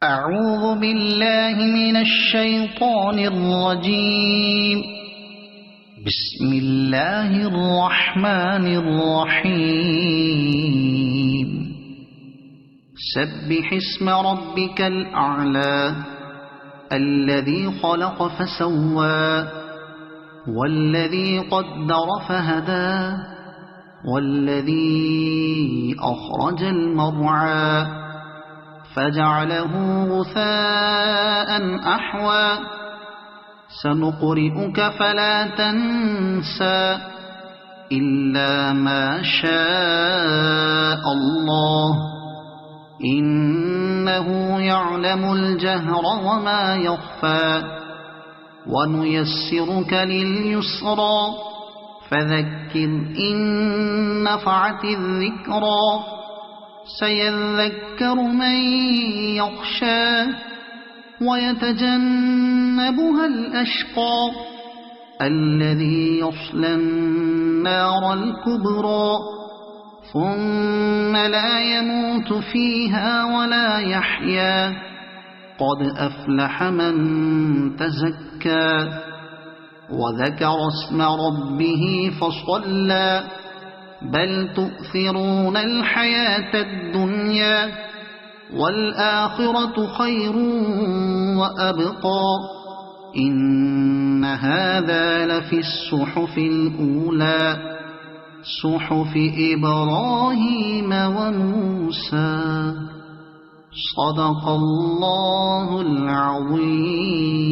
أعوذ بالله من الشيطان الرجيم. بسم الله الرحمن الرحيم. سبح اسم ربك الأعلى الذي خلق فسوى والذي قدر فهدى والذي أخرج المرعى فجعله غثاء أحوى سنقرئك فلا تنسى إلا ما شاء الله إنه يعلم الجهر وما يخفى ونيسرك لليسرى فذكر إن نفعت الذكرى سيذكر من يخشى ويتجنبها الأشقى الذي يصلى النار الكبرى ثم لا يموت فيها ولا يحيا قد أفلح من تزكى وذكر اسم ربه فصلى بل تؤثرون الحياة الدنيا والآخرة خير وأبقى إن هذا لفي الصحف الأولى صحف إبراهيم وموسى. صدق الله العظيم.